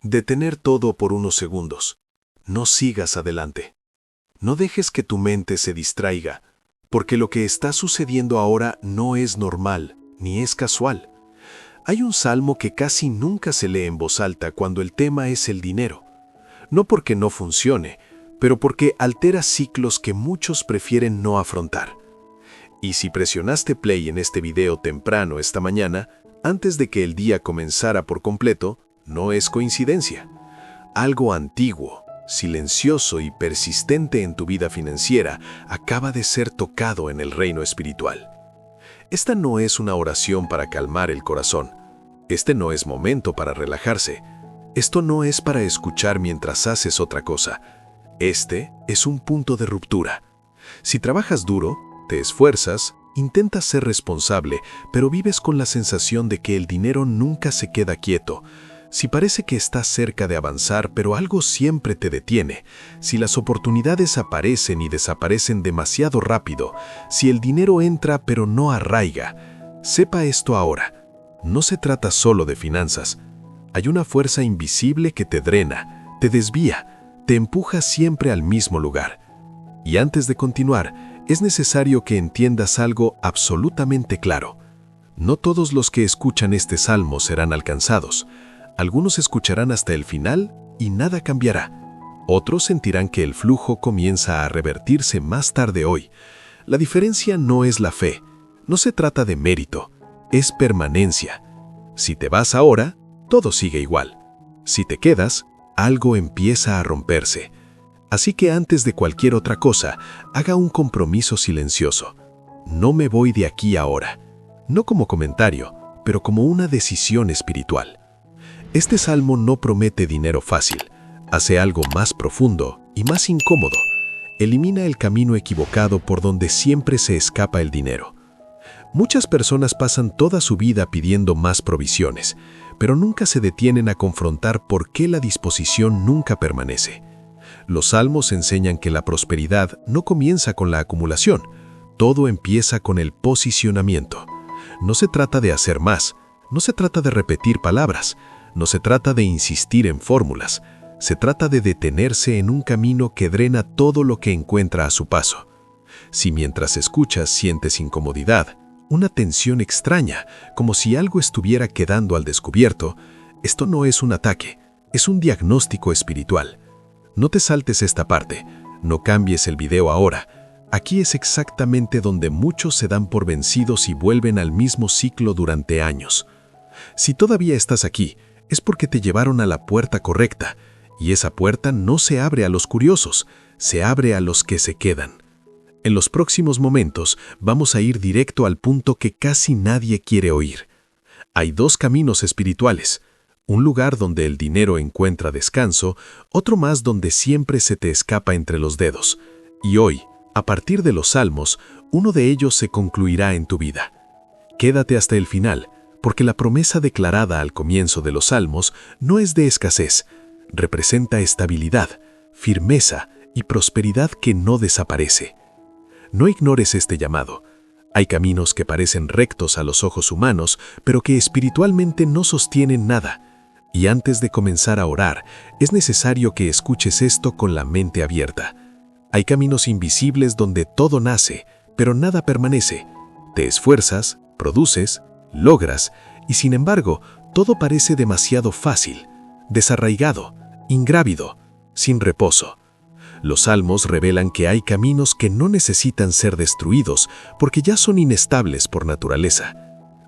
Detener todo por unos segundos. No sigas adelante. No dejes que tu mente se distraiga, porque lo que está sucediendo ahora no es normal, ni es casual. Hay un salmo que casi nunca se lee en voz alta cuando el tema es el dinero. No porque no funcione, pero porque altera ciclos que muchos prefieren no afrontar. Y si presionaste play en este video temprano esta mañana, antes de que el día comenzara por completo, no es coincidencia. Algo antiguo, silencioso y persistente en tu vida financiera acaba de ser tocado en el reino espiritual. Esta no es una oración para calmar el corazón. Este no es momento para relajarse. Esto no es para escuchar mientras haces otra cosa. Este es un punto de ruptura. Si trabajas duro, te esfuerzas, intentas ser responsable, pero vives con la sensación de que el dinero nunca se queda quieto. Si parece que estás cerca de avanzar, pero algo siempre te detiene, si las oportunidades aparecen y desaparecen demasiado rápido, si el dinero entra pero no arraiga, sepa esto ahora. No se trata solo de finanzas. Hay una fuerza invisible que te drena, te desvía, te empuja siempre al mismo lugar. Y antes de continuar, es necesario que entiendas algo absolutamente claro. No todos los que escuchan este salmo serán alcanzados. Algunos escucharán hasta el final y nada cambiará. Otros sentirán que el flujo comienza a revertirse más tarde hoy. La diferencia no es la fe, no se trata de mérito, es permanencia. Si te vas ahora, todo sigue igual. Si te quedas, algo empieza a romperse. Así que antes de cualquier otra cosa, haga un compromiso silencioso. No me voy de aquí ahora. No como comentario, pero como una decisión espiritual. Este salmo no promete dinero fácil, hace algo más profundo y más incómodo. Elimina el camino equivocado por donde siempre se escapa el dinero. Muchas personas pasan toda su vida pidiendo más provisiones, pero nunca se detienen a confrontar por qué la disposición nunca permanece. Los salmos enseñan que la prosperidad no comienza con la acumulación, todo empieza con el posicionamiento. No se trata de hacer más, no se trata de repetir palabras, no se trata de insistir en fórmulas, se trata de detenerse en un camino que drena todo lo que encuentra a su paso. Si mientras escuchas sientes incomodidad, una tensión extraña, como si algo estuviera quedando al descubierto, esto no es un ataque, es un diagnóstico espiritual. No te saltes esta parte, no cambies el video ahora. Aquí es exactamente donde muchos se dan por vencidos y vuelven al mismo ciclo durante años. Si todavía estás aquí, es porque te llevaron a la puerta correcta, y esa puerta no se abre a los curiosos, se abre a los que se quedan. En los próximos momentos vamos a ir directo al punto que casi nadie quiere oír. Hay dos caminos espirituales, un lugar donde el dinero encuentra descanso, otro más donde siempre se te escapa entre los dedos. Y hoy, a partir de los salmos, uno de ellos se concluirá en tu vida. Quédate hasta el final, porque la promesa declarada al comienzo de los salmos no es de escasez, representa estabilidad, firmeza y prosperidad que no desaparece. No ignores este llamado. Hay caminos que parecen rectos a los ojos humanos, pero que espiritualmente no sostienen nada. Y antes de comenzar a orar, es necesario que escuches esto con la mente abierta. Hay caminos invisibles donde todo nace, pero nada permanece. Te esfuerzas, produces, logras, y sin embargo, todo parece demasiado fácil, desarraigado, ingrávido, sin reposo. Los salmos revelan que hay caminos que no necesitan ser destruidos porque ya son inestables por naturaleza.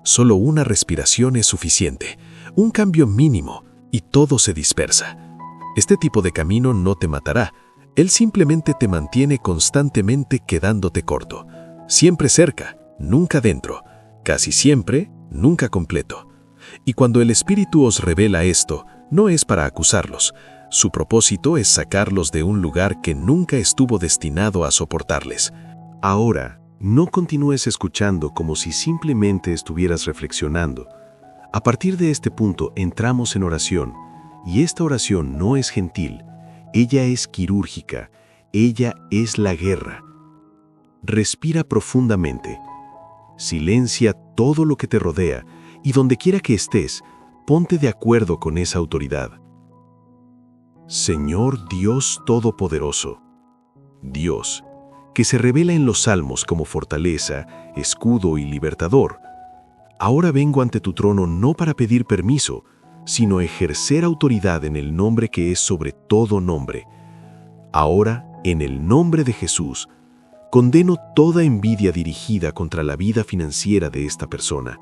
Solo una respiración es suficiente, un cambio mínimo, y todo se dispersa. Este tipo de camino no te matará, él simplemente te mantiene constantemente quedándote corto, siempre cerca, nunca dentro, casi siempre, nunca completo. Y cuando el Espíritu os revela esto, no es para acusarlos. Su propósito es sacarlos de un lugar que nunca estuvo destinado a soportarles. Ahora, no continúes escuchando como si simplemente estuvieras reflexionando. A partir de este punto entramos en oración, y esta oración no es gentil, ella es quirúrgica, ella es la guerra. Respira profundamente. Silencia todo lo que te rodea y donde quiera que estés, ponte de acuerdo con esa autoridad. Señor Dios Todopoderoso, Dios, que se revela en los Salmos como fortaleza, escudo y libertador, ahora vengo ante tu trono no para pedir permiso, sino ejercer autoridad en el nombre que es sobre todo nombre. Ahora, en el nombre de Jesús, condeno toda envidia dirigida contra la vida financiera de esta persona.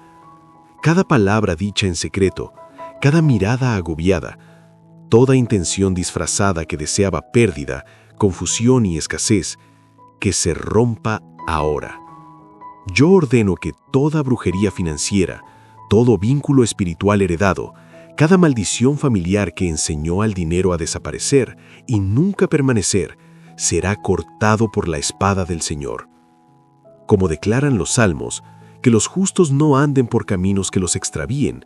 Cada palabra dicha en secreto, cada mirada agobiada, toda intención disfrazada que deseaba pérdida, confusión y escasez, que se rompa ahora. Yo ordeno que toda brujería financiera, todo vínculo espiritual heredado, cada maldición familiar que enseñó al dinero a desaparecer y nunca permanecer, será cortado por la espada del Señor. Como declaran los Salmos, que los justos no anden por caminos que los extravíen,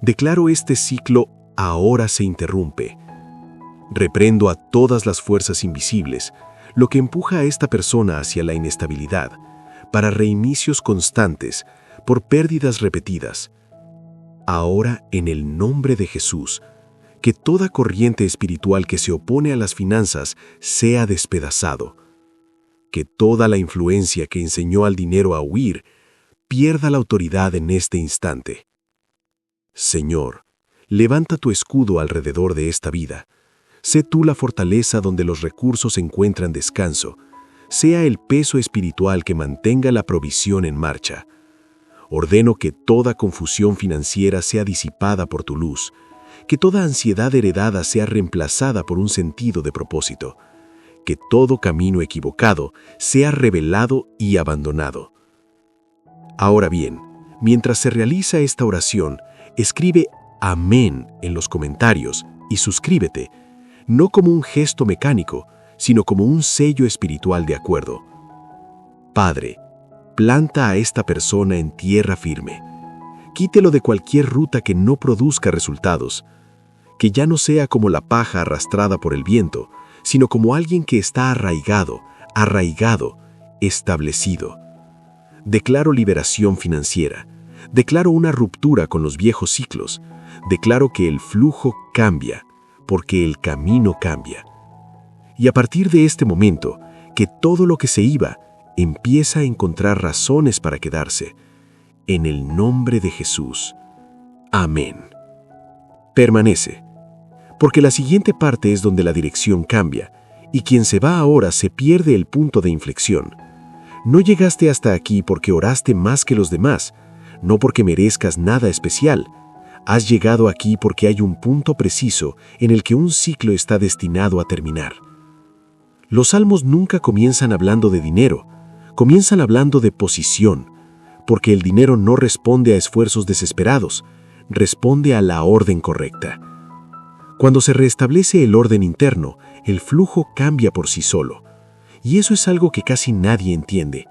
declaro este ciclo ahora se interrumpe. Reprendo a todas las fuerzas invisibles, lo que empuja a esta persona hacia la inestabilidad, para reinicios constantes, por pérdidas repetidas. Ahora, en el nombre de Jesús, que toda corriente espiritual que se opone a las finanzas sea despedazado. Que toda la influencia que enseñó al dinero a huir pierda la autoridad en este instante. Señor, levanta tu escudo alrededor de esta vida. Sé tú la fortaleza donde los recursos encuentran descanso. Sea el peso espiritual que mantenga la provisión en marcha. Ordeno que toda confusión financiera sea disipada por tu luz, que toda ansiedad heredada sea reemplazada por un sentido de propósito, que todo camino equivocado sea revelado y abandonado. Ahora bien, mientras se realiza esta oración, escribe Amén en los comentarios y suscríbete, no como un gesto mecánico, sino como un sello espiritual de acuerdo. Padre, planta a esta persona en tierra firme. Quítelo de cualquier ruta que no produzca resultados. Que ya no sea como la paja arrastrada por el viento, sino como alguien que está arraigado, establecido. Declaro liberación financiera. Declaro una ruptura con los viejos ciclos. Declaro que el flujo cambia, porque el camino cambia. Y a partir de este momento, que todo lo que se iba empieza a encontrar razones para quedarse. En el nombre de Jesús. Amén. Permanece, porque la siguiente parte es donde la dirección cambia, y quien se va ahora se pierde el punto de inflexión. No llegaste hasta aquí porque oraste más que los demás, no porque merezcas nada especial. Has llegado aquí porque hay un punto preciso en el que un ciclo está destinado a terminar. Los salmos nunca comienzan hablando de dinero, comienzan hablando de posición, porque el dinero no responde a esfuerzos desesperados, responde a la orden correcta. Cuando se restablece el orden interno, el flujo cambia por sí solo. Y eso es algo que casi nadie entiende.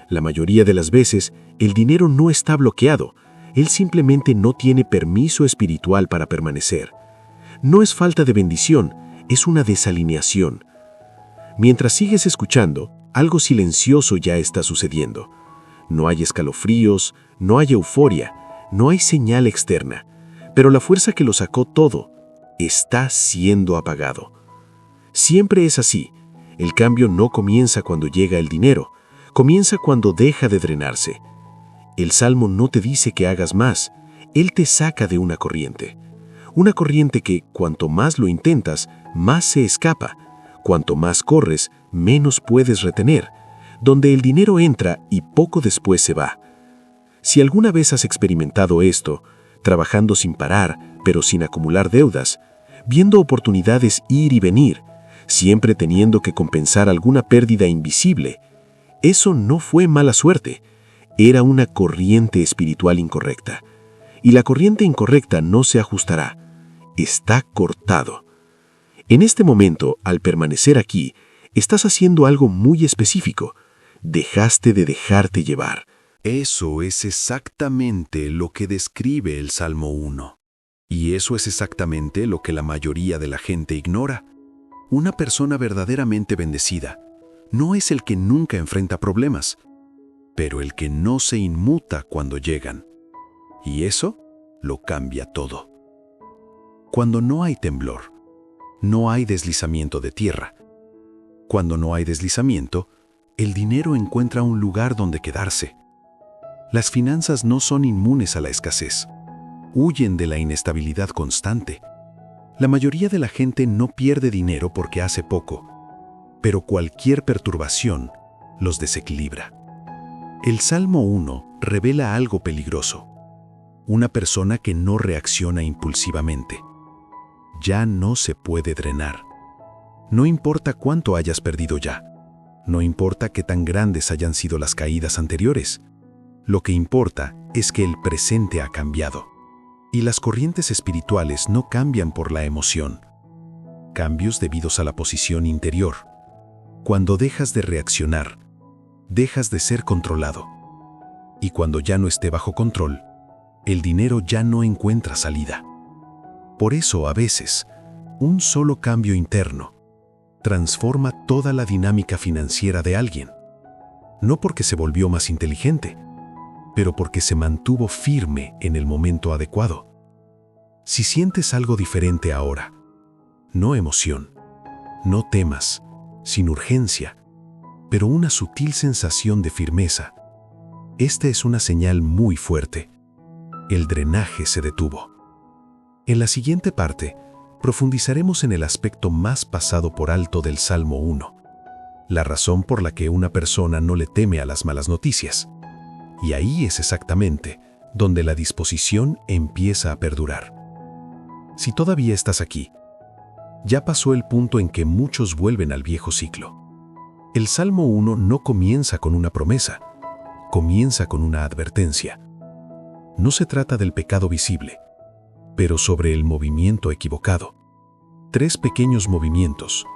La mayoría de las veces, el dinero no está bloqueado, él simplemente no tiene permiso espiritual para permanecer. No es falta de bendición, es una desalineación. Mientras sigues escuchando, algo silencioso ya está sucediendo. No hay escalofríos, no hay euforia, no hay señal externa, pero la fuerza que lo sacó todo está siendo apagado. Siempre es así. El cambio no comienza cuando llega el dinero, comienza cuando deja de drenarse. El Salmo no te dice que hagas más, él te saca de una corriente que cuanto más lo intentas, más se escapa, cuanto más corres, menos puedes retener, donde el dinero entra y poco después se va. Si alguna vez has experimentado esto, trabajando sin parar, pero sin acumular deudas, viendo oportunidades ir y venir, siempre teniendo que compensar alguna pérdida invisible, eso no fue mala suerte, era una corriente espiritual incorrecta. Y la corriente incorrecta no se ajustará, está cortado. En este momento, al permanecer aquí, estás haciendo algo muy específico. Dejaste de dejarte llevar. Eso es exactamente lo que describe el Salmo 1. Y eso es exactamente lo que la mayoría de la gente ignora. Una persona verdaderamente bendecida no es el que nunca enfrenta problemas, pero el que no se inmuta cuando llegan. Y eso lo cambia todo. Cuando no hay temblor, no hay deslizamiento de tierra. Cuando no hay deslizamiento, el dinero encuentra un lugar donde quedarse. Las finanzas no son inmunes a la escasez. Huyen de la inestabilidad constante. La mayoría de la gente no pierde dinero porque hace poco, pero cualquier perturbación los desequilibra. El Salmo 1 revela algo peligroso. Una persona que no reacciona impulsivamente. Ya no se puede drenar. No importa cuánto hayas perdido ya. No importa qué tan grandes hayan sido las caídas anteriores. Lo que importa es que el presente ha cambiado. Y las corrientes espirituales no cambian por la emoción. Cambios debidos a la posición interior. Cuando dejas de reaccionar, dejas de ser controlado. Y cuando ya no esté bajo control, el dinero ya no encuentra salida. Por eso, a veces, un solo cambio interno transforma toda la dinámica financiera de alguien. No porque se volvió más inteligente, pero porque se mantuvo firme en el momento adecuado. Si sientes algo diferente ahora, no emoción, no temas, sin urgencia, pero una sutil sensación de firmeza, esta es una señal muy fuerte. El drenaje se detuvo. En la siguiente parte, profundizaremos en el aspecto más pasado por alto del Salmo 1, la razón por la que una persona no le teme a las malas noticias. Y ahí es exactamente donde la disposición empieza a perdurar. Si todavía estás aquí, ya pasó el punto en que muchos vuelven al viejo ciclo. El Salmo 1 no comienza con una promesa, comienza con una advertencia. No se trata del pecado visible, pero sobre el movimiento equivocado. 3 pequeños movimientos,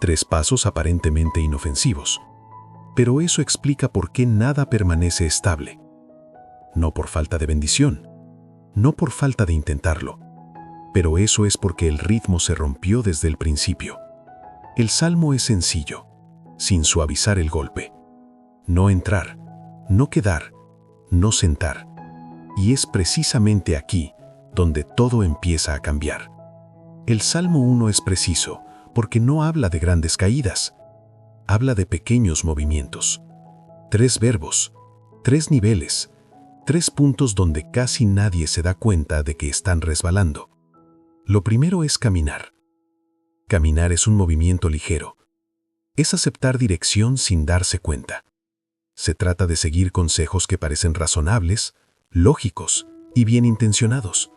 3 pasos aparentemente inofensivos. Pero eso explica por qué nada permanece estable. No por falta de bendición, no por falta de intentarlo, pero eso es porque el ritmo se rompió desde el principio. El Salmo es sencillo, sin suavizar el golpe. No entrar, no quedar, no sentar. Y es precisamente aquí donde todo empieza a cambiar. El Salmo 1 es preciso porque no habla de grandes caídas. Habla de pequeños movimientos. 3 verbos, 3 niveles, 3 puntos donde casi nadie se da cuenta de que están resbalando. Lo primero es caminar. Caminar es un movimiento ligero. Es aceptar dirección sin darse cuenta. Se trata de seguir consejos que parecen razonables, lógicos y bien intencionados.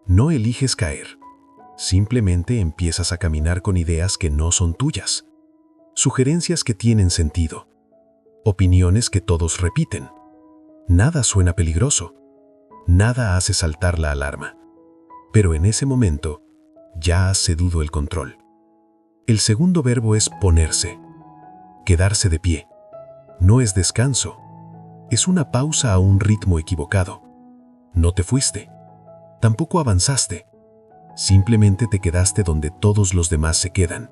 No eliges caer. Simplemente empiezas a caminar con ideas que no son tuyas. Sugerencias que tienen sentido. Opiniones que todos repiten. Nada suena peligroso. Nada hace saltar la alarma. Pero en ese momento, ya has cedido el control. El segundo verbo es ponerse. Quedarse de pie. No es descanso. Es una pausa a un ritmo equivocado. No te fuiste. Tampoco avanzaste. Simplemente te quedaste donde todos los demás se quedan.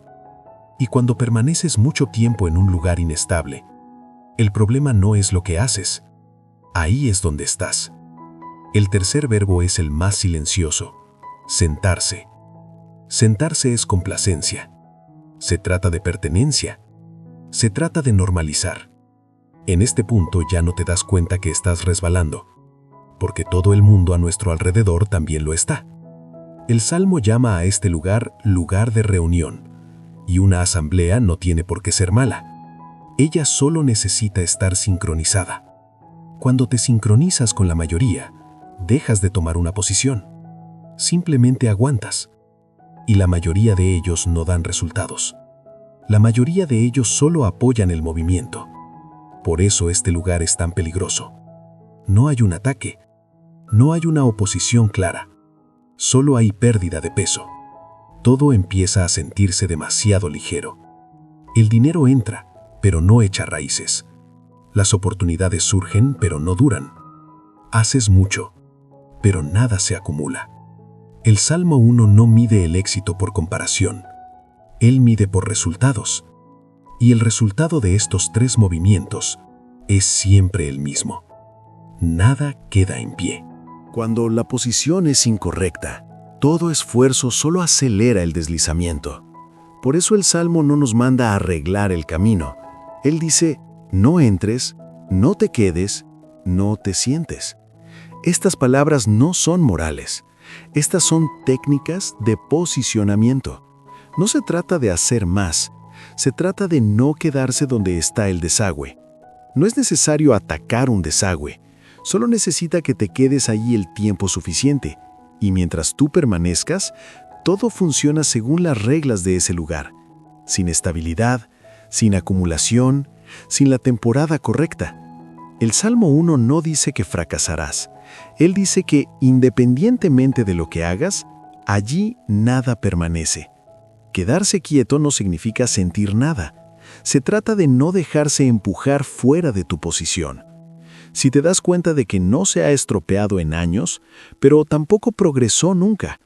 Y cuando permaneces mucho tiempo en un lugar inestable, el problema no es lo que haces. Ahí es donde estás. El tercer verbo es el más silencioso. Sentarse. Sentarse es complacencia. Se trata de pertenencia. Se trata de normalizar. En este punto ya no te das cuenta que estás resbalando, porque todo el mundo a nuestro alrededor también lo está. El Salmo llama a este lugar lugar de reunión, y una asamblea no tiene por qué ser mala. Ella solo necesita estar sincronizada. Cuando te sincronizas con la mayoría, dejas de tomar una posición. Simplemente aguantas. Y la mayoría de ellos no dan resultados. La mayoría de ellos solo apoyan el movimiento. Por eso este lugar es tan peligroso. No hay un ataque. No hay una oposición clara. Solo hay pérdida de peso. Todo empieza a sentirse demasiado ligero. El dinero entra, pero no echa raíces. Las oportunidades surgen, pero no duran. Haces mucho, pero nada se acumula. El Salmo 1 no mide el éxito por comparación. Él mide por resultados. Y el resultado de estos 3 movimientos es siempre el mismo. Nada queda en pie. Cuando la posición es incorrecta, todo esfuerzo solo acelera el deslizamiento. Por eso el Salmo no nos manda a arreglar el camino. Él dice, no entres, no te quedes, no te sientes. Estas palabras no son morales. Estas son técnicas de posicionamiento. No se trata de hacer más. Se trata de no quedarse donde está el desagüe. No es necesario atacar un desagüe. Solo necesita que te quedes allí el tiempo suficiente. Y mientras tú permanezcas, todo funciona según las reglas de ese lugar. Sin estabilidad, sin acumulación, sin la temporada correcta. El Salmo 1 no dice que fracasarás. Él dice que, independientemente de lo que hagas, allí nada permanece. Quedarse quieto no significa sentir nada. Se trata de no dejarse empujar fuera de tu posición. Si te das cuenta de que no se ha estropeado en años, pero tampoco progresó nunca.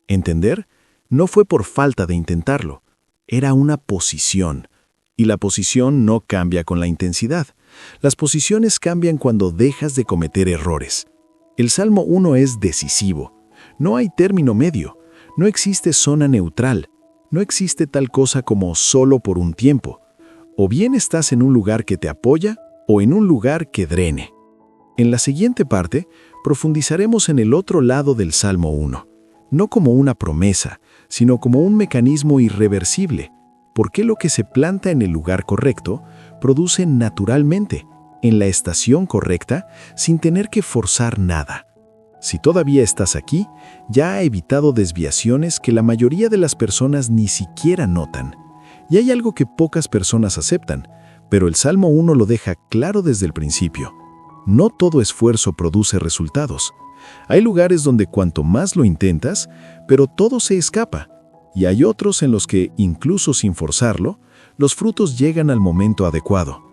¿Entender? No fue por falta de intentarlo. Era una posición. Y la posición no cambia con la intensidad. Las posiciones cambian cuando dejas de cometer errores. El Salmo 1 es decisivo. No hay término medio. No existe zona neutral. No existe tal cosa como solo por un tiempo. O bien estás en un lugar que te apoya o en un lugar que drene. En la siguiente parte, profundizaremos en el otro lado del Salmo 1. No como una promesa, sino como un mecanismo irreversible. ¿Por qué lo que se planta en el lugar correcto produce naturalmente, en la estación correcta, sin tener que forzar nada? Si todavía estás aquí, ya ha evitado desviaciones que la mayoría de las personas ni siquiera notan. Y hay algo que pocas personas aceptan, pero el Salmo 1 lo deja claro desde el principio. No todo esfuerzo produce resultados. Hay lugares donde cuanto más lo intentas, pero todo se escapa. Y hay otros en los que, incluso sin forzarlo, los frutos llegan al momento adecuado.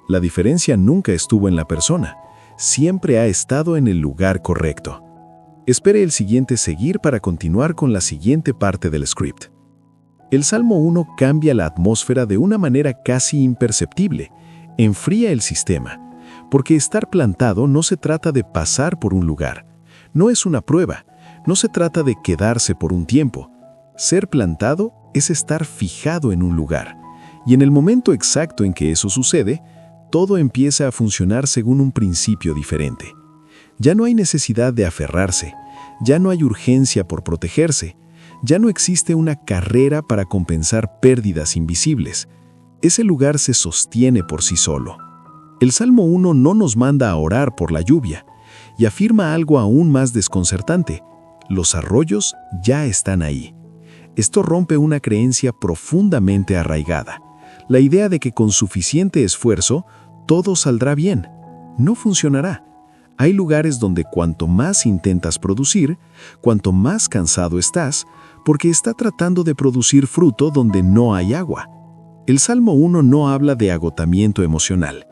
La diferencia nunca estuvo en la persona, siempre ha estado en el lugar correcto. Espere el siguiente seguir para continuar con la siguiente parte del script. El Salmo 1 cambia la atmósfera de una manera casi imperceptible, enfría el sistema, porque estar plantado no se trata de pasar por un lugar, no es una prueba, no se trata de quedarse por un tiempo. Ser plantado es estar fijado en un lugar, y en el momento exacto en que eso sucede, todo empieza a funcionar según un principio diferente. Ya no hay necesidad de aferrarse, ya no hay urgencia por protegerse, ya no existe una carrera para compensar pérdidas invisibles. Ese lugar se sostiene por sí solo. El Salmo 1 no nos manda a orar por la lluvia, y afirma algo aún más desconcertante: los arroyos ya están ahí. Esto rompe una creencia profundamente arraigada, la idea de que con suficiente esfuerzo todo saldrá bien. No funcionará. Hay lugares donde cuanto más intentas producir, cuanto más cansado estás, porque está tratando de producir fruto donde no hay agua. El Salmo 1 no habla de agotamiento emocional.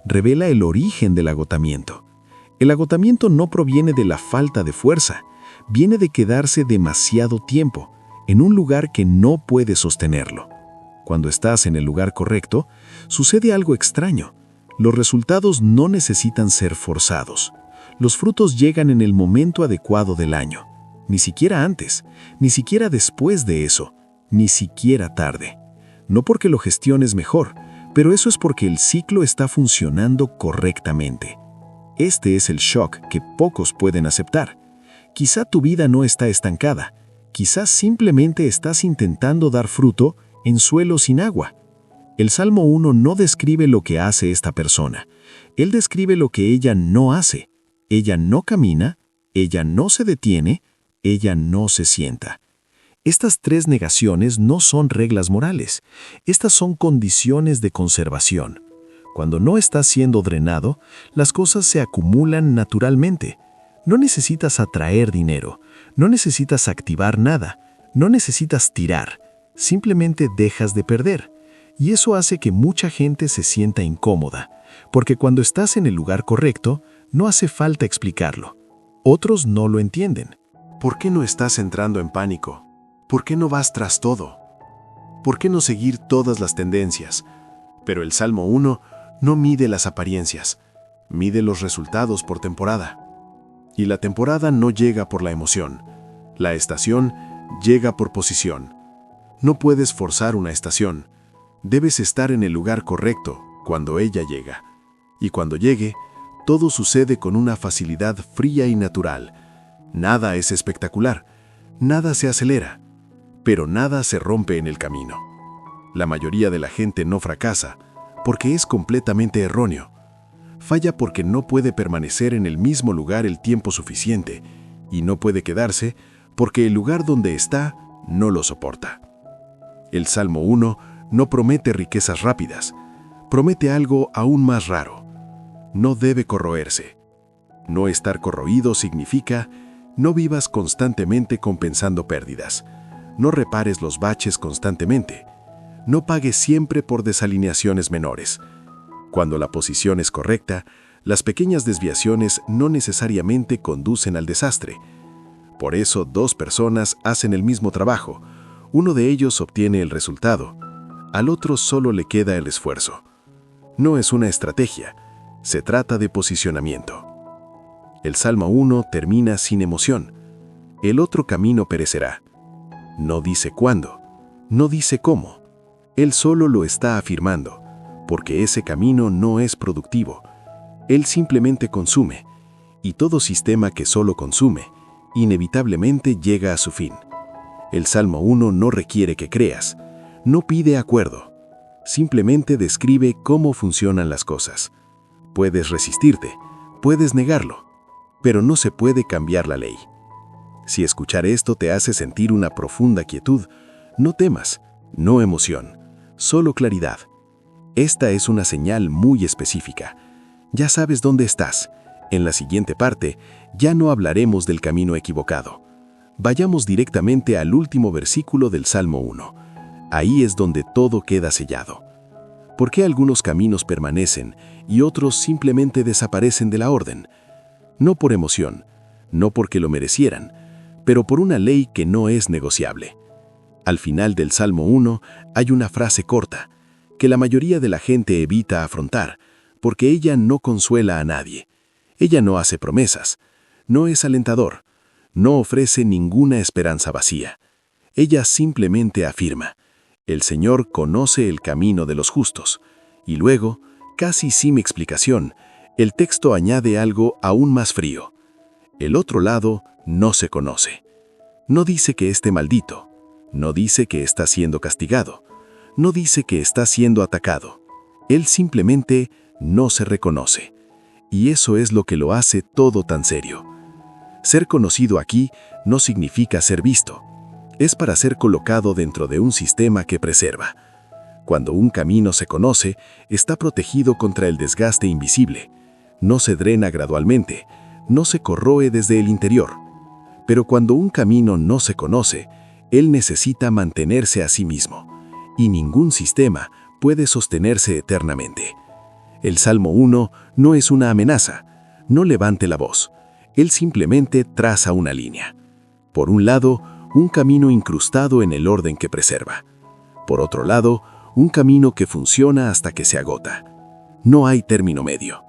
Revela el origen del agotamiento. El agotamiento no proviene de la falta de fuerza, viene de quedarse demasiado tiempo en un lugar que no puede sostenerlo. Cuando estás en el lugar correcto, sucede algo extraño. Los resultados no necesitan ser forzados. Los frutos llegan en el momento adecuado del año. Ni siquiera antes, ni siquiera después de eso, ni siquiera tarde. No porque lo gestiones mejor, pero eso es porque el ciclo está funcionando correctamente. Este es el shock que pocos pueden aceptar. Quizá tu vida no está estancada. Quizás simplemente estás intentando dar fruto en suelo sin agua. El Salmo 1 no describe lo que hace esta persona. Él describe lo que ella no hace. Ella no camina, ella no se detiene, ella no se sienta. Estas tres negaciones no son reglas morales. Estas son condiciones de conservación. Cuando no estás siendo drenado, las cosas se acumulan naturalmente. No necesitas atraer dinero, no necesitas activar nada, no necesitas tirar. Simplemente dejas de perder. Y eso hace que mucha gente se sienta incómoda, porque cuando estás en el lugar correcto, no hace falta explicarlo. Otros no lo entienden. ¿Por qué no estás entrando en pánico? ¿Por qué no vas tras todo? ¿Por qué no seguir todas las tendencias? Pero el Salmo 1 no mide las apariencias, mide los resultados por temporada. Y la temporada no llega por la emoción. La estación llega por posición. No puedes forzar una estación. Debes estar en el lugar correcto cuando ella llega. Y cuando llegue, todo sucede con una facilidad fría y natural. Nada es espectacular, nada se acelera, pero nada se rompe en el camino. La mayoría de la gente no fracasa porque es completamente erróneo. Falla porque no puede permanecer en el mismo lugar el tiempo suficiente y no puede quedarse porque el lugar donde está no lo soporta. El Salmo 1 no promete riquezas rápidas, promete algo aún más raro. No debe corroerse. No estar corroído significa no vivas constantemente compensando pérdidas. No repares los baches constantemente. No pagues siempre por desalineaciones menores. Cuando la posición es correcta, las pequeñas desviaciones no necesariamente conducen al desastre. Por eso, dos personas hacen el mismo trabajo. Uno de ellos obtiene el resultado. Al otro solo le queda el esfuerzo. No es una estrategia. Se trata de posicionamiento. El Salmo 1 termina sin emoción. El otro camino perecerá. No dice cuándo, no dice cómo. Él solo lo está afirmando, porque ese camino no es productivo. Él simplemente consume, y todo sistema que solo consume, inevitablemente llega a su fin. El Salmo 1 no requiere que creas, no pide acuerdo, simplemente describe cómo funcionan las cosas. Puedes resistirte, puedes negarlo, pero no se puede cambiar la ley. Si escuchar esto te hace sentir una profunda quietud, no temas, no emoción, solo claridad. Esta es una señal muy específica. Ya sabes dónde estás. En la siguiente parte, ya no hablaremos del camino equivocado. Vayamos directamente al último versículo del Salmo 1. Ahí es donde todo queda sellado. ¿Por qué algunos caminos permanecen y otros simplemente desaparecen de la orden? No por emoción, no porque lo merecieran, pero por una ley que no es negociable. Al final del Salmo 1 hay una frase corta, que la mayoría de la gente evita afrontar, porque ella no consuela a nadie. Ella no hace promesas, no es alentador, no ofrece ninguna esperanza vacía. Ella simplemente afirma: el Señor conoce el camino de los justos. Y luego, casi sin explicación, el texto añade algo aún más frío. El otro lado no se conoce. No dice que esté maldito, no dice que está siendo castigado, no dice que está siendo atacado. Él simplemente no se reconoce. Y eso es lo que lo hace todo tan serio. Ser conocido aquí no significa ser visto. Es para ser colocado dentro de un sistema que preserva. Cuando un camino se conoce, está protegido contra el desgaste invisible. No se drena gradualmente, no se corroe desde el interior. Pero cuando un camino no se conoce, él necesita mantenerse a sí mismo. Y ningún sistema puede sostenerse eternamente. El Salmo 1 no es una amenaza, no levante la voz. Él simplemente traza una línea. Por un lado, un camino incrustado en el orden que preserva. Por otro lado, un camino que funciona hasta que se agota. No hay término medio.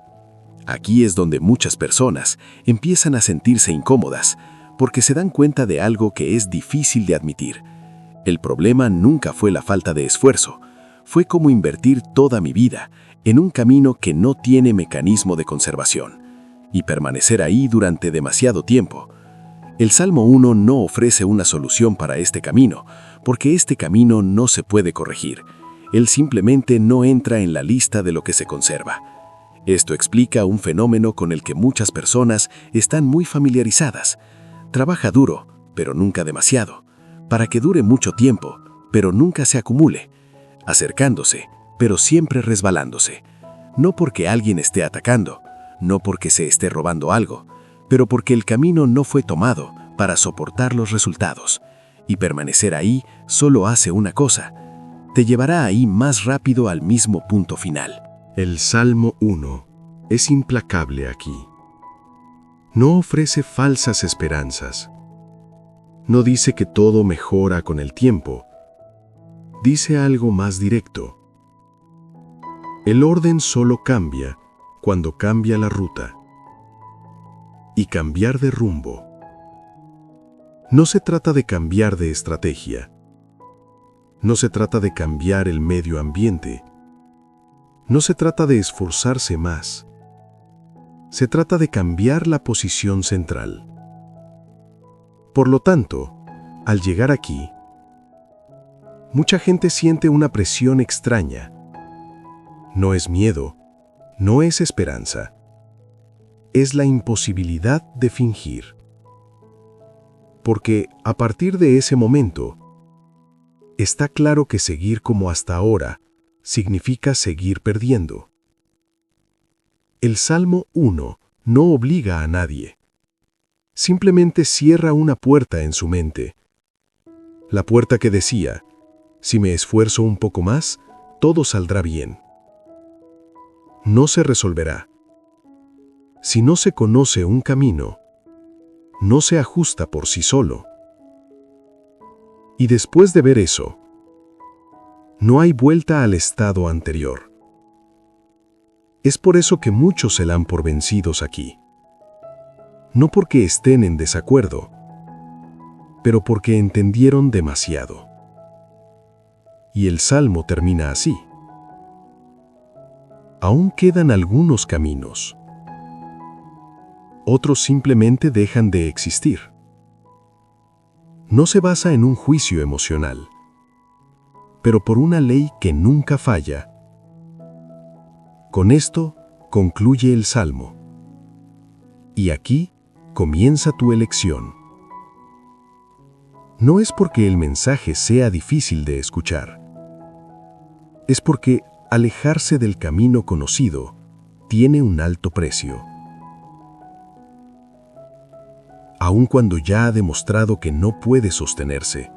Aquí es donde muchas personas empiezan a sentirse incómodas, porque se dan cuenta de algo que es difícil de admitir. El problema nunca fue la falta de esfuerzo, fue como invertir toda mi vida en un camino que no tiene mecanismo de conservación, y permanecer ahí durante demasiado tiempo. El Salmo 1 no ofrece una solución para este camino, porque este camino no se puede corregir. Él simplemente no entra en la lista de lo que se conserva. Esto explica un fenómeno con el que muchas personas están muy familiarizadas. Trabaja duro, pero nunca demasiado, para que dure mucho tiempo, pero nunca se acumule, acercándose, pero siempre resbalándose. No porque alguien esté atacando, no porque se esté robando algo, pero porque el camino no fue tomado para soportar los resultados. Y permanecer ahí solo hace una cosa: te llevará ahí más rápido al mismo punto final. El Salmo 1 es implacable aquí. No ofrece falsas esperanzas. No dice que todo mejora con el tiempo. Dice algo más directo. El orden solo cambia cuando cambia la ruta. Y cambiar de rumbo No se trata de cambiar de estrategia. No se trata de cambiar el medio ambiente. No se trata de esforzarse más. Se trata de cambiar la posición central. Por lo tanto, al llegar aquí, mucha gente siente una presión extraña. No es miedo, no es esperanza. Es la imposibilidad de fingir. Porque a partir de ese momento, está claro que seguir como hasta ahora significa seguir perdiendo. El Salmo 1 no obliga a nadie. Simplemente cierra una puerta en su mente. La puerta que decía, si me esfuerzo un poco más, todo saldrá bien. No se resolverá. Si no se conoce un camino, no se ajusta por sí solo. Y después de ver eso, no hay vuelta al estado anterior. Es por eso que muchos se dan por vencidos aquí. No porque estén en desacuerdo, pero porque entendieron demasiado. Y el Salmo termina así. Aún quedan algunos caminos. Otros simplemente dejan de existir. No se basa en un juicio emocional, pero por una ley que nunca falla. Con esto concluye el Salmo. Y aquí comienza tu elección. No es porque el mensaje sea difícil de escuchar. Es porque alejarse del camino conocido tiene un alto precio. Aun cuando ya ha demostrado que no puede sostenerse.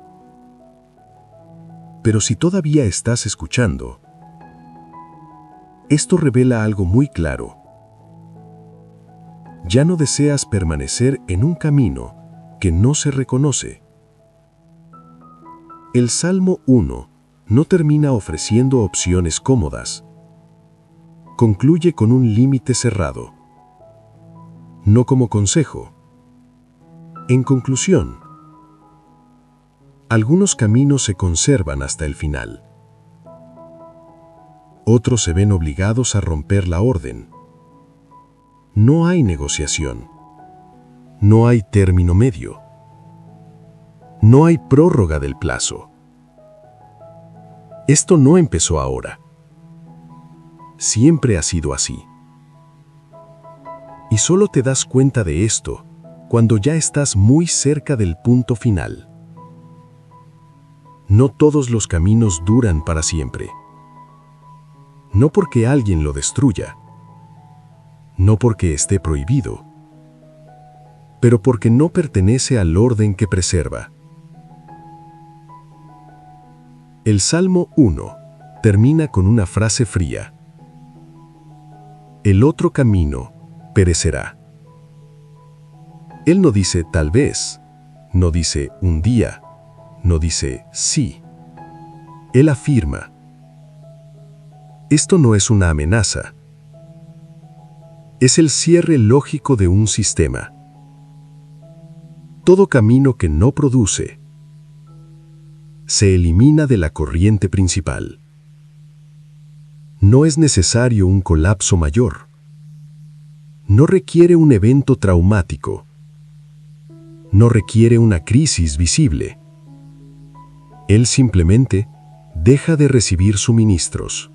Pero si todavía estás escuchando, esto revela algo muy claro. Ya no deseas permanecer en un camino que no se reconoce. El Salmo 1 no termina ofreciendo opciones cómodas. Concluye con un límite cerrado. No como consejo. En conclusión, algunos caminos se conservan hasta el final. Otros se ven obligados a romper la orden. No hay negociación. No hay término medio. No hay prórroga del plazo. Esto no empezó ahora. Siempre ha sido así. Y solo te das cuenta de esto cuando ya estás muy cerca del punto final. No todos los caminos duran para siempre. No porque alguien lo destruya, no porque esté prohibido, pero porque no pertenece al orden que preserva. El Salmo 1 termina con una frase fría. El otro camino perecerá. Él no dice tal vez, no dice un día, no dice sí. Él afirma. Esto no es una amenaza. Es el cierre lógico de un sistema. Todo camino que no produce se elimina de la corriente principal. No es necesario un colapso mayor. No requiere un evento traumático. No requiere una crisis visible. Él simplemente deja de recibir suministros.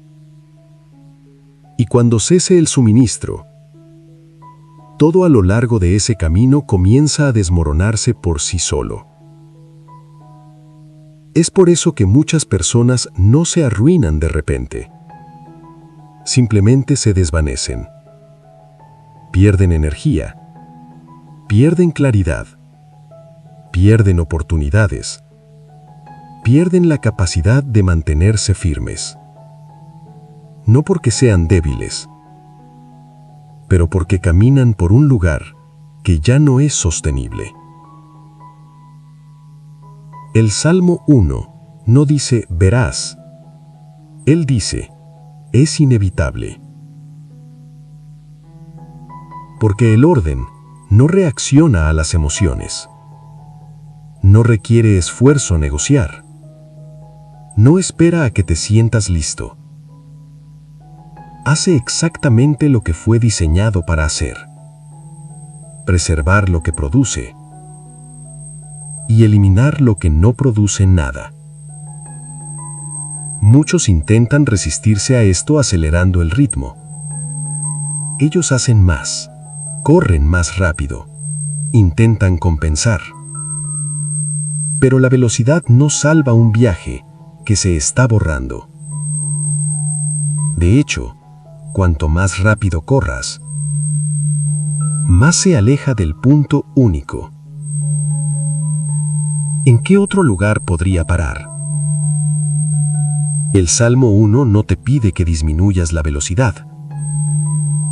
Y cuando cese el suministro, todo a lo largo de ese camino comienza a desmoronarse por sí solo. Es por eso que muchas personas no se arruinan de repente. Simplemente se desvanecen. Pierden energía. Pierden claridad. Pierden oportunidades. Pierden la capacidad de mantenerse firmes. No porque sean débiles, pero porque caminan por un lugar que ya no es sostenible. El Salmo 1 no dice verás. Él dice, es inevitable. Porque el orden no reacciona a las emociones. No requiere esfuerzo negociar. No espera a que te sientas listo. Hace exactamente lo que fue diseñado para hacer: preservar lo que produce y eliminar lo que no produce nada. Muchos intentan resistirse a esto acelerando el ritmo. Ellos hacen más, corren más rápido, intentan compensar. Pero la velocidad no salva un viaje que se está borrando. De hecho, cuanto más rápido corras, más se aleja del punto único. ¿En qué otro lugar podría parar? El Salmo 1 no te pide que disminuyas la velocidad.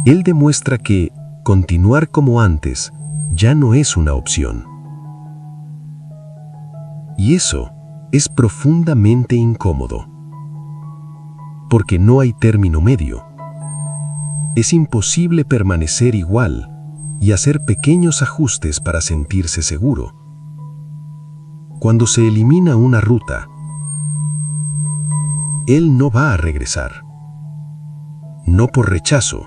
Él demuestra que continuar como antes ya no es una opción. Y eso es profundamente incómodo. Porque no hay término medio. Es imposible permanecer igual y hacer pequeños ajustes para sentirse seguro. Cuando se elimina una ruta, él no va a regresar. No por rechazo,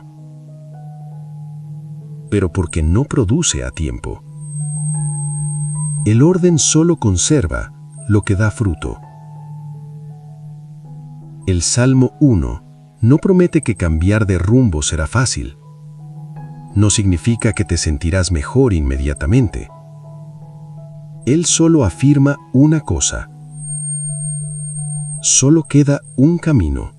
pero porque no produce a tiempo. El orden solo conserva lo que da fruto. El Salmo 1 no promete que cambiar de rumbo será fácil. No significa que te sentirás mejor inmediatamente. Él solo afirma una cosa: solo queda un camino.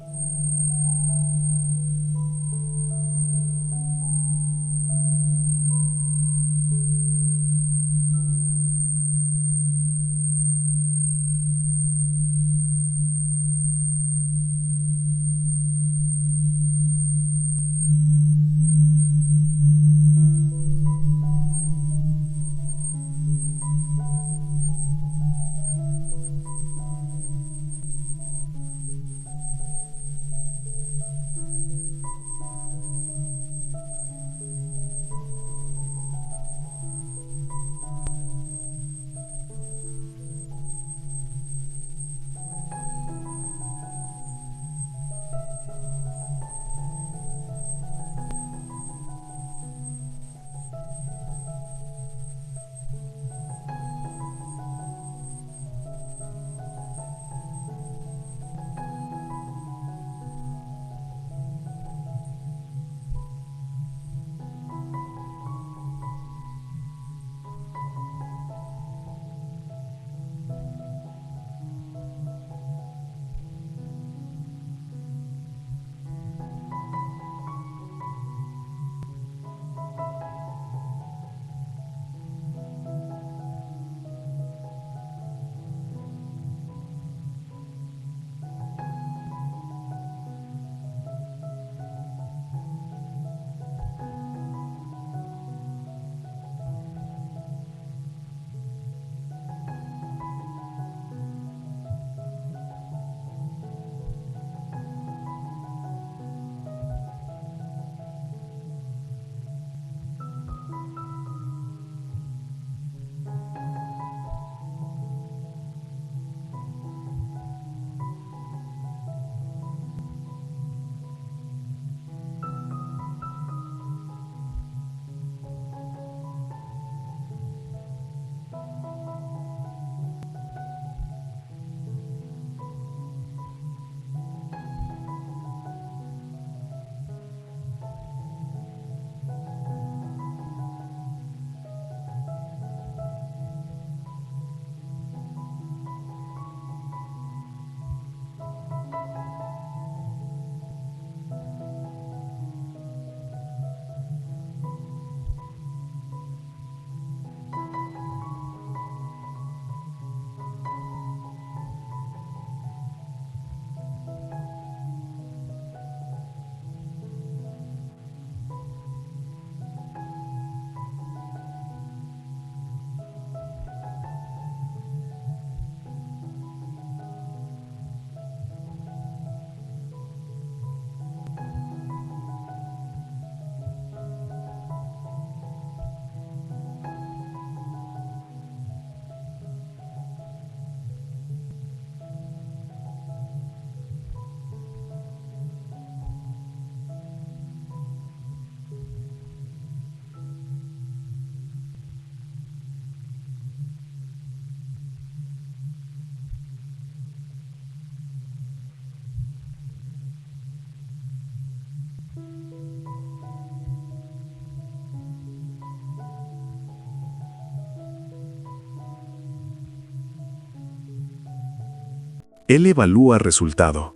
Él evalúa resultado.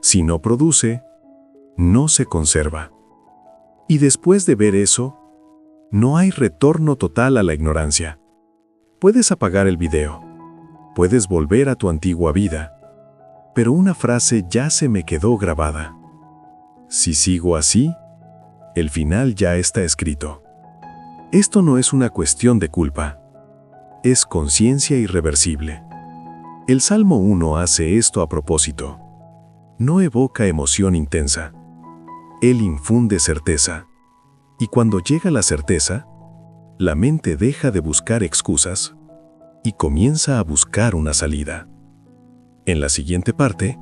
Si no produce, no se conserva. Y después de ver eso, no hay retorno total a la ignorancia. Puedes apagar el video. Puedes volver a tu antigua vida. Pero una frase ya se me quedó grabada. Si sigo así, el final ya está escrito. Esto no es una cuestión de culpa. Es conciencia irreversible. El Salmo 1 hace esto a propósito. No evoca emoción intensa. Él infunde certeza. Y cuando llega la certeza, la mente deja de buscar excusas y comienza a buscar una salida. En la siguiente parte,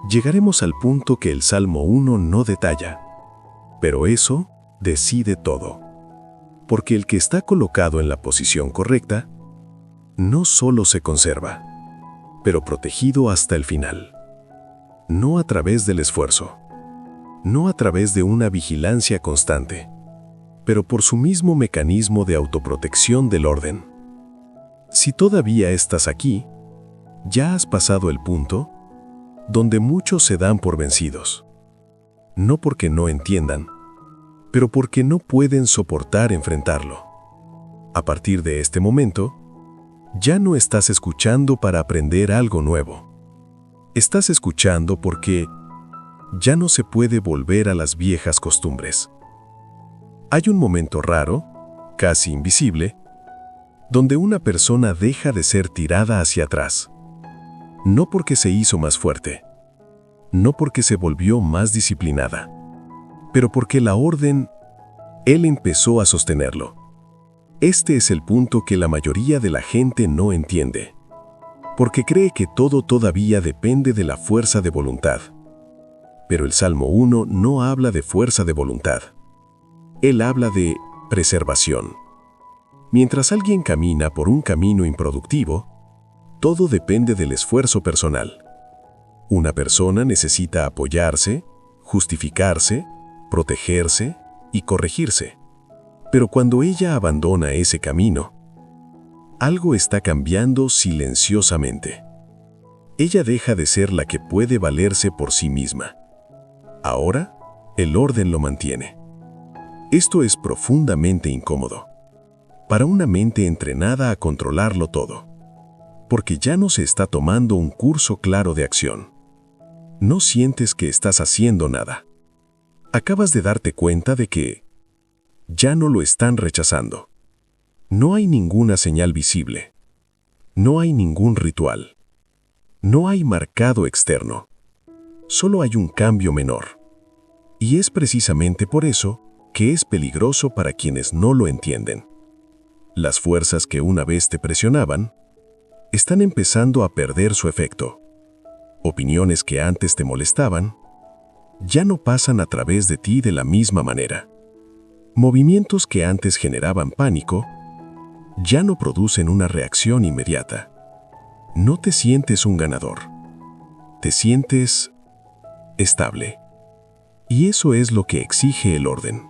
llegaremos al punto que el Salmo 1 no detalla. Pero eso decide todo. Porque el que está colocado en la posición correcta, no solo se conserva, pero protegido hasta el final. No a través del esfuerzo, no a través de una vigilancia constante, pero por su mismo mecanismo de autoprotección del orden. Si todavía estás aquí, ya has pasado el punto donde muchos se dan por vencidos. No porque no entiendan, pero porque no pueden soportar enfrentarlo. A partir de este momento, ya no estás escuchando para aprender algo nuevo. Estás escuchando porque ya no se puede volver a las viejas costumbres. Hay un momento raro, casi invisible, donde una persona deja de ser tirada hacia atrás. No porque se hizo más fuerte, no porque se volvió más disciplinada, pero porque la orden, él empezó a sostenerlo. Este es el punto que la mayoría de la gente no entiende, porque cree que todo todavía depende de la fuerza de voluntad. Pero el Salmo 1 no habla de fuerza de voluntad. Él habla de preservación. Mientras alguien camina por un camino improductivo, todo depende del esfuerzo personal. Una persona necesita apoyarse, justificarse, protegerse y corregirse. Pero cuando ella abandona ese camino, algo está cambiando silenciosamente. Ella deja de ser la que puede valerse por sí misma. Ahora, el orden lo mantiene. Esto es profundamente incómodo para una mente entrenada a controlarlo todo, porque ya no se está tomando un curso claro de acción. No sientes que estás haciendo nada. Acabas de darte cuenta de que ya no lo están rechazando. No hay ninguna señal visible. No hay ningún ritual. No hay marcado externo. Solo hay un cambio menor. Y es precisamente por eso que es peligroso para quienes no lo entienden. Las fuerzas que una vez te presionaban están empezando a perder su efecto. Opiniones que antes te molestaban ya no pasan a través de ti de la misma manera. Movimientos que antes generaban pánico ya no producen una reacción inmediata. No te sientes un ganador. Te sientes estable. Y eso es lo que exige el orden.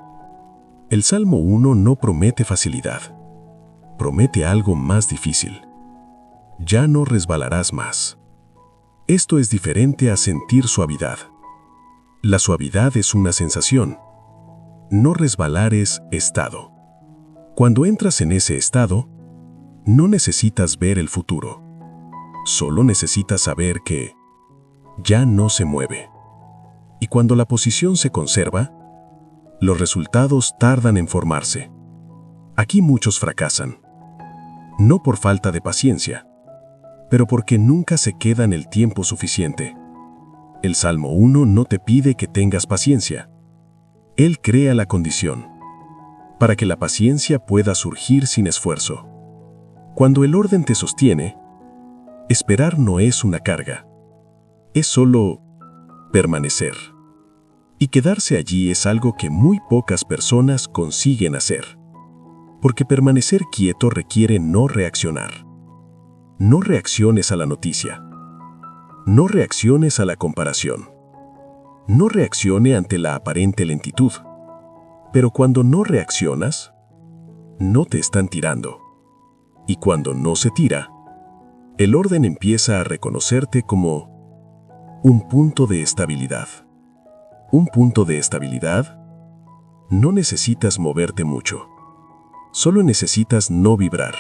El Salmo 1 no promete facilidad. Promete algo más difícil. Ya no resbalarás más. Esto es diferente a sentir suavidad. La suavidad es una sensación. No resbalar es estado. Cuando entras en ese estado, no necesitas ver el futuro. Solo necesitas saber que ya no se mueve. Y cuando la posición se conserva, los resultados tardan en formarse. Aquí muchos fracasan. No por falta de paciencia, pero porque nunca se quedan el tiempo suficiente. El Salmo 1 no te pide que tengas paciencia. Él crea la condición para que la paciencia pueda surgir sin esfuerzo. Cuando el orden te sostiene, esperar no es una carga. Es solo permanecer. Y quedarse allí es algo que muy pocas personas consiguen hacer. Porque permanecer quieto requiere no reaccionar. No reacciones a la noticia. No reacciones a la comparación. No reaccione ante la aparente lentitud. Pero cuando no reaccionas, no te están tirando. Y cuando no se tira, El orden empieza a reconocerte como un punto de estabilidad. Un punto de estabilidad. No necesitas moverte mucho. Solo necesitas no vibrar.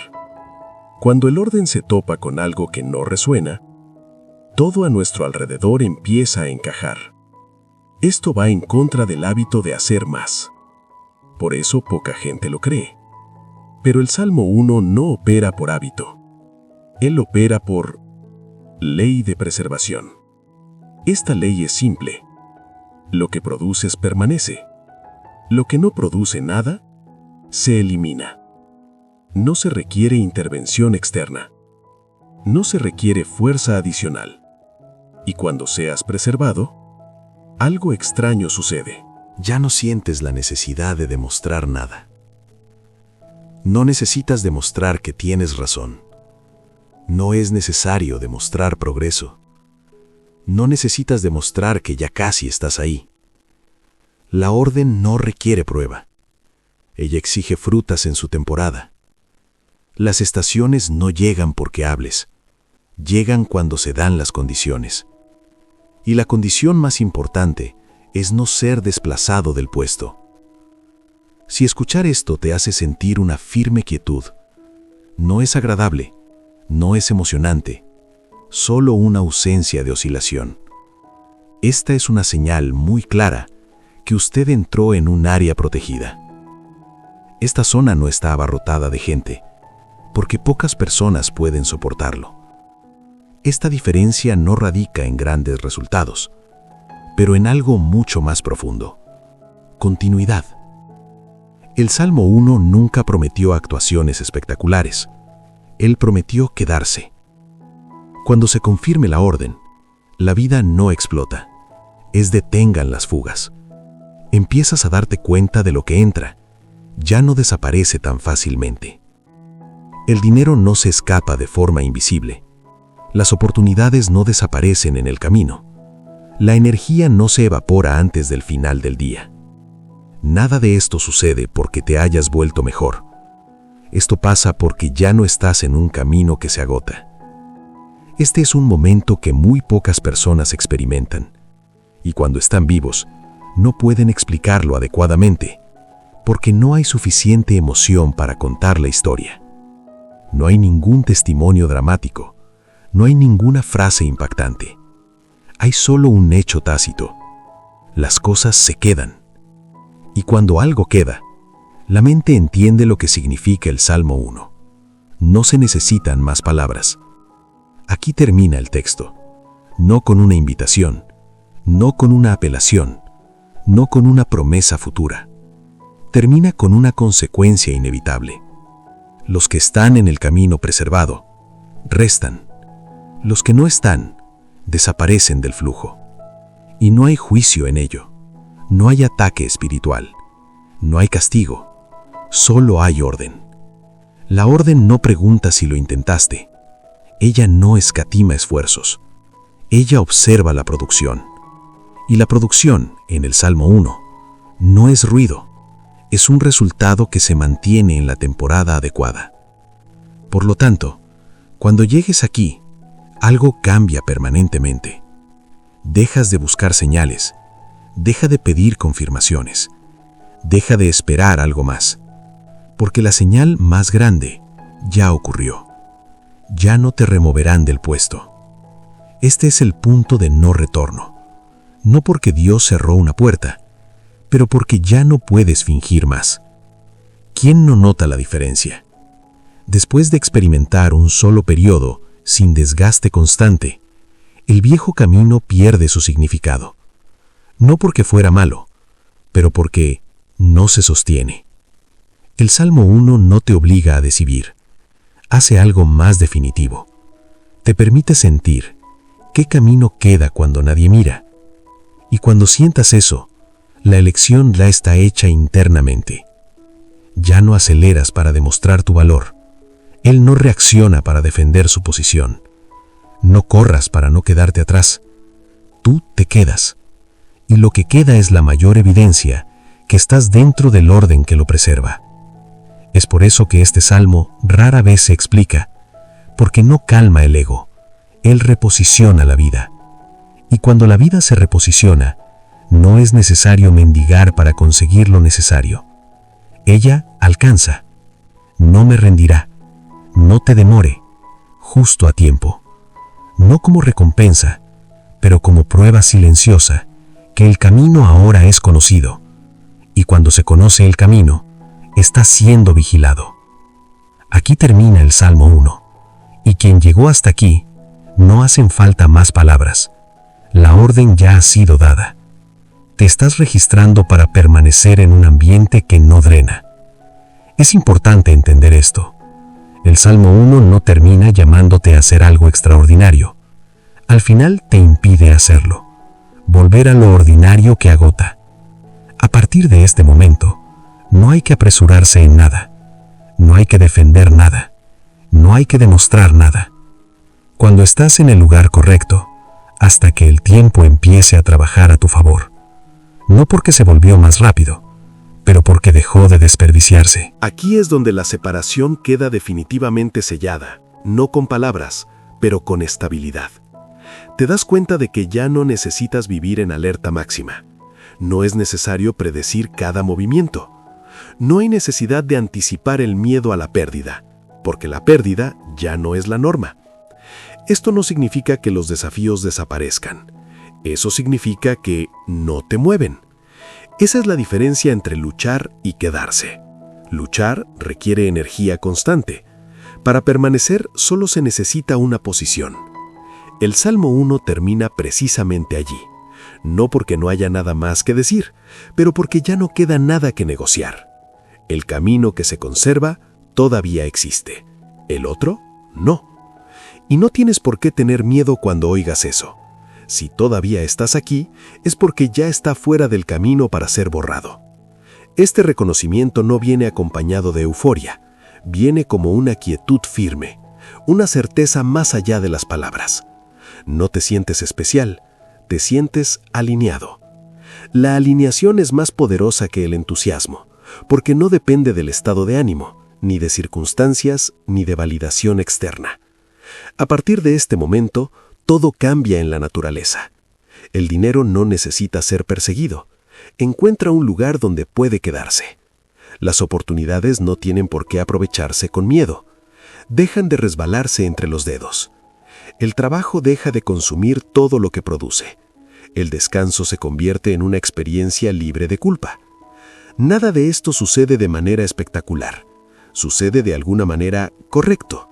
Cuando el orden se topa con algo que no resuena, todo a nuestro alrededor empieza a encajar. Esto va en contra del hábito de hacer más. Por eso poca gente lo cree. Pero el Salmo 1 no opera por hábito. Él opera por ley de preservación. Esta ley es simple. Lo que produces permanece. Lo que no produce nada, se elimina. No se requiere intervención externa. No se requiere fuerza adicional. Y cuando seas preservado, algo extraño sucede. Ya no sientes la necesidad de demostrar nada. No necesitas demostrar que tienes razón. No es necesario demostrar progreso. No necesitas demostrar que ya casi estás ahí. La orden no requiere prueba. Ella exige frutas en su temporada. Las estaciones no llegan porque hables. Llegan cuando se dan las condiciones. Y la condición más importante es no ser desplazado del puesto. Si escuchar esto te hace sentir una firme quietud, no es agradable, no es emocionante, solo una ausencia de oscilación. Esta es una señal muy clara que usted entró en un área protegida. Esta zona no está abarrotada de gente, porque pocas personas pueden soportarlo. Esta diferencia no radica en grandes resultados, pero en algo mucho más profundo: continuidad. El Salmo 1 nunca prometió actuaciones espectaculares. Él prometió quedarse. Cuando se confirme la orden, la vida no explota. Es detengan las fugas. Empiezas a darte cuenta de lo que entra. Ya no desaparece tan fácilmente. El dinero no se escapa de forma invisible. Las oportunidades no desaparecen en el camino. La energía no se evapora antes del final del día. Nada de esto sucede porque te hayas vuelto mejor. Esto pasa porque ya no estás en un camino que se agota. Este es un momento que muy pocas personas experimentan. Y cuando están vivos, no pueden explicarlo adecuadamente, porque no hay suficiente emoción para contar la historia. No hay ningún testimonio dramático, no hay ninguna frase impactante. Hay solo un hecho tácito. Las cosas se quedan. Y cuando algo queda, la mente entiende lo que significa el Salmo 1. No se necesitan más palabras. Aquí termina el texto, no con una invitación, no con una apelación, no con una promesa futura. Termina con una consecuencia inevitable. Los que están en el camino preservado, restan. Los que no están, desaparecen del flujo. Y no hay juicio en ello. No hay ataque espiritual. No hay castigo. Solo hay orden. La orden no pregunta si lo intentaste. Ella no escatima esfuerzos. Ella observa la producción. Y la producción, en el Salmo 1, no es ruido. Es un resultado que se mantiene en la temporada adecuada. Por lo tanto, cuando llegues aquí, algo cambia permanentemente. Dejas de buscar señales. Deja de pedir confirmaciones. Deja de esperar algo más. Porque la señal más grande ya ocurrió. Ya no te removerán del puesto. Este es el punto de no retorno. No porque Dios cerró una puerta, pero porque ya no puedes fingir más. ¿Quién no nota la diferencia? Después de experimentar un solo periodo sin desgaste constante, el viejo camino pierde su significado. No porque fuera malo, pero porque no se sostiene. El Salmo 1 no te obliga a decidir. Hace algo más definitivo. Te permite sentir qué camino queda cuando nadie mira. Y cuando sientas eso, la elección ya está hecha internamente. Ya no aceleras para demostrar tu valor. Él no reacciona para defender su posición. No corras para no quedarte atrás. Tú te quedas. Y lo que queda es la mayor evidencia que estás dentro del orden que lo preserva. Es por eso que este salmo rara vez se explica, porque no calma el ego, él reposiciona la vida. Y cuando la vida se reposiciona, no es necesario mendigar para conseguir lo necesario. Ella alcanza. No me rendirá. No te demore. Justo a tiempo. No como recompensa, pero como prueba silenciosa, que el camino ahora es conocido. Y cuando se conoce el camino, está siendo vigilado. Aquí termina el Salmo 1. Y quien llegó hasta aquí, no hacen falta más palabras. La orden ya ha sido dada. Te estás registrando para permanecer en un ambiente que no drena. Es importante entender esto. El Salmo 1 no termina llamándote a hacer algo extraordinario. Al final te impide hacerlo. Volver a lo ordinario que agota. A partir de este momento, no hay que apresurarse en nada. No hay que defender nada. No hay que demostrar nada. Cuando estás en el lugar correcto, hasta que el tiempo empiece a trabajar a tu favor. No porque se volvió más rápido, pero porque dejó de desperdiciarse. Aquí es donde la separación queda definitivamente sellada, no con palabras, pero con estabilidad. Te das cuenta de que ya no necesitas vivir en alerta máxima. No es necesario predecir cada movimiento. No hay necesidad de anticipar el miedo a la pérdida, porque la pérdida ya no es la norma. Esto no significa que los desafíos desaparezcan. Eso significa que no te mueven. Esa es la diferencia entre luchar y quedarse. Luchar requiere energía constante. Para permanecer solo se necesita una posición. El Salmo 1 termina precisamente allí. No porque no haya nada más que decir, pero porque ya no queda nada que negociar. El camino que se conserva todavía existe. El otro, no. Y no tienes por qué tener miedo cuando oigas eso. Si todavía estás aquí, es porque ya está fuera del camino para ser borrado. Este reconocimiento no viene acompañado de euforia, viene como una quietud firme, una certeza más allá de las palabras. No te sientes especial, te sientes alineado. La alineación es más poderosa que el entusiasmo, porque no depende del estado de ánimo, ni de circunstancias, ni de validación externa. A partir de este momento, todo cambia en la naturaleza. El dinero no necesita ser perseguido. Encuentra un lugar donde puede quedarse. Las oportunidades no tienen por qué aprovecharse con miedo. Dejan de resbalarse entre los dedos. El trabajo deja de consumir todo lo que produce. El descanso se convierte en una experiencia libre de culpa. Nada de esto sucede de manera espectacular. Sucede de alguna manera correcto.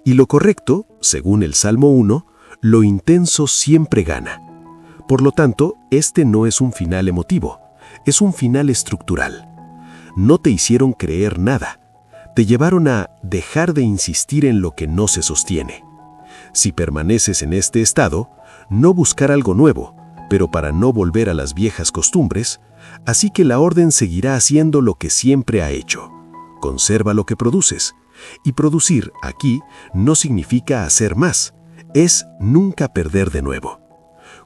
Y lo correcto, según el Salmo 1, lo intenso siempre gana. Por lo tanto, este no es un final emotivo, es un final estructural. No te hicieron creer nada, te llevaron a dejar de insistir en lo que no se sostiene. Si permaneces en este estado, no buscar algo nuevo, pero para no volver a las viejas costumbres, así que la orden seguirá haciendo lo que siempre ha hecho. Conserva lo que produces. Y producir aquí no significa hacer más, es nunca perder de nuevo.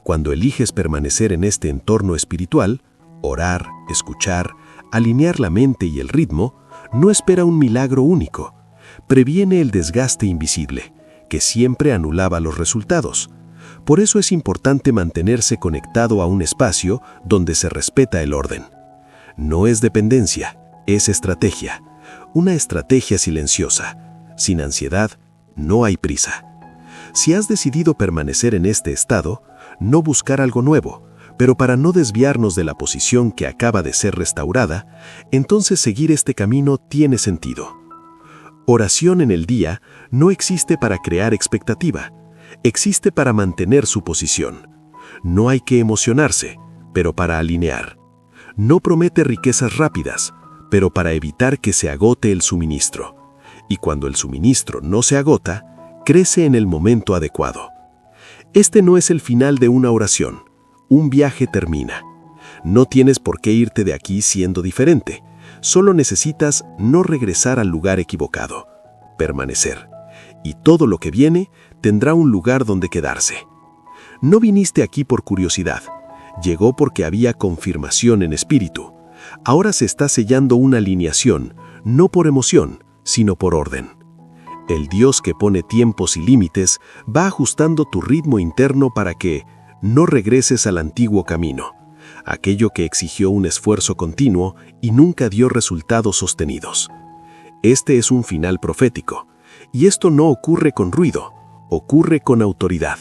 Cuando eliges permanecer en este entorno espiritual, orar, escuchar, alinear la mente y el ritmo, no espera un milagro único. Previene el desgaste invisible, que siempre anulaba los resultados. Por eso es importante mantenerse conectado a un espacio donde se respeta el orden. No es dependencia, es estrategia. Una estrategia silenciosa. Sin ansiedad, no hay prisa. Si has decidido permanecer en este estado, no buscar algo nuevo, pero para no desviarnos de la posición que acaba de ser restaurada, entonces seguir este camino tiene sentido. Oración en el día no existe para crear expectativa, existe para mantener su posición. No hay que emocionarse, pero para alinear. No promete riquezas rápidas, pero para evitar que se agote el suministro. Y cuando el suministro no se agota, crece en el momento adecuado. Este no es el final de una oración. Un viaje termina. No tienes por qué irte de aquí siendo diferente. Solo necesitas no regresar al lugar equivocado. Permanecer. Y todo lo que viene tendrá un lugar donde quedarse. No viniste aquí por curiosidad. Llegó porque había confirmación en espíritu. Ahora se está sellando una alineación, no por emoción, sino por orden. El Dios que pone tiempos y límites va ajustando tu ritmo interno para que no regreses al antiguo camino, aquello que exigió un esfuerzo continuo y nunca dio resultados sostenidos. Este es un final profético, y esto no ocurre con ruido, ocurre con autoridad.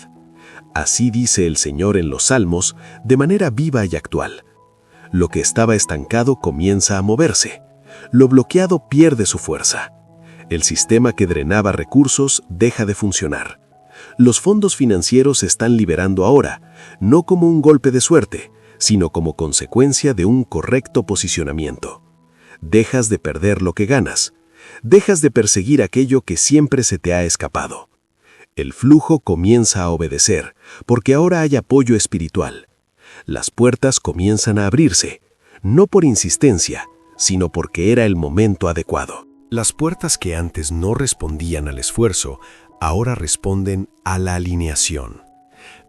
Así dice el Señor en los Salmos, de manera viva y actual. Lo que estaba estancado comienza a moverse. Lo bloqueado pierde su fuerza. El sistema que drenaba recursos deja de funcionar. Los fondos financieros se están liberando ahora, no como un golpe de suerte, sino como consecuencia de un correcto posicionamiento. Dejas de perder lo que ganas. Dejas de perseguir aquello que siempre se te ha escapado. El flujo comienza a obedecer, porque ahora hay apoyo espiritual. Las puertas comienzan a abrirse, no por insistencia, sino porque era el momento adecuado. Las puertas que antes no respondían al esfuerzo, ahora responden a la alineación.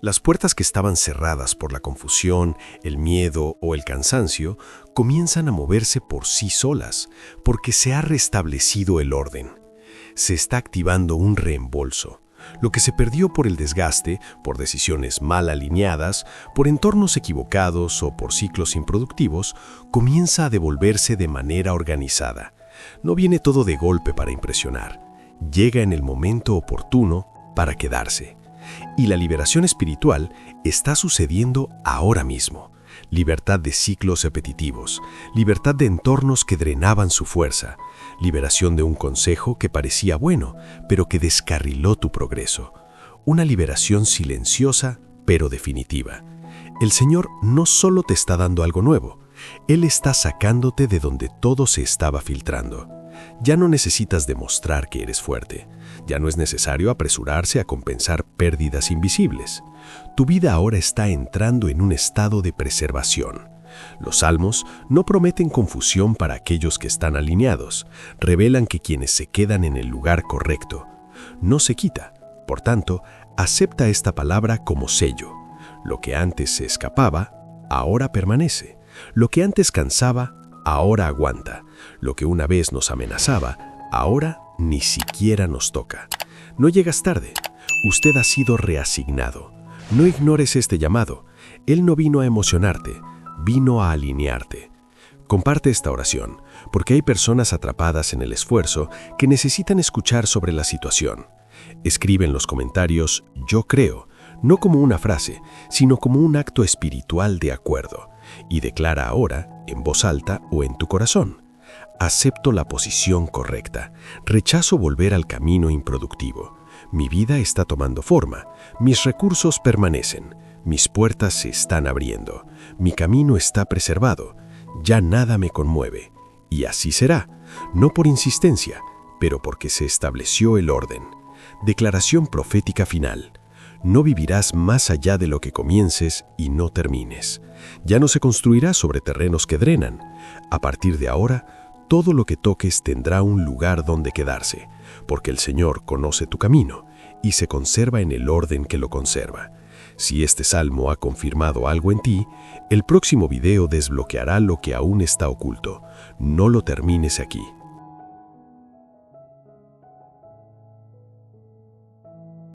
Las puertas que estaban cerradas por la confusión, el miedo o el cansancio, comienzan a moverse por sí solas, porque se ha restablecido el orden. Se está activando un reembolso. Lo que se perdió por el desgaste, por decisiones mal alineadas, por entornos equivocados o por ciclos improductivos, comienza a devolverse de manera organizada. No viene todo de golpe para impresionar. Llega en el momento oportuno para quedarse. Y la liberación espiritual está sucediendo ahora mismo. Libertad de ciclos repetitivos, libertad de entornos que drenaban su fuerza, liberación de un consejo que parecía bueno, pero que descarriló tu progreso. Una liberación silenciosa, pero definitiva. El Señor no solo te está dando algo nuevo, Él está sacándote de donde todo se estaba filtrando. Ya no necesitas demostrar que eres fuerte. Ya no es necesario apresurarse a compensar pérdidas invisibles. Tu vida ahora está entrando en un estado de preservación. Los salmos no prometen confusión para aquellos que están alineados. Revelan que quienes se quedan en el lugar correcto no se quita. Por tanto, acepta esta palabra como sello. Lo que antes se escapaba, ahora permanece. Lo que antes cansaba, ahora aguanta. Lo que una vez nos amenazaba, ahora ni siquiera nos toca. No llegas tarde. Usted ha sido reasignado. No ignores este llamado. Él no vino a emocionarte, vino a alinearte. Comparte esta oración, porque hay personas atrapadas en el esfuerzo que necesitan escuchar sobre la situación. Escribe en los comentarios "Yo creo", no como una frase, sino como un acto espiritual de acuerdo. Y declara ahora, en voz alta o en tu corazón: acepto la posición correcta, rechazo volver al camino improductivo. Mi vida está tomando forma, mis recursos permanecen, mis puertas se están abriendo, mi camino está preservado, ya nada me conmueve. Y así será, no por insistencia, pero porque se estableció el orden. Declaración profética final. No vivirás más allá de lo que comiences y no termines. Ya no se construirá sobre terrenos que drenan. A partir de ahora, todo lo que toques tendrá un lugar donde quedarse, porque el Señor conoce tu camino y se conserva en el orden que lo conserva. Si este salmo ha confirmado algo en ti, el próximo video desbloqueará lo que aún está oculto. No lo termines aquí.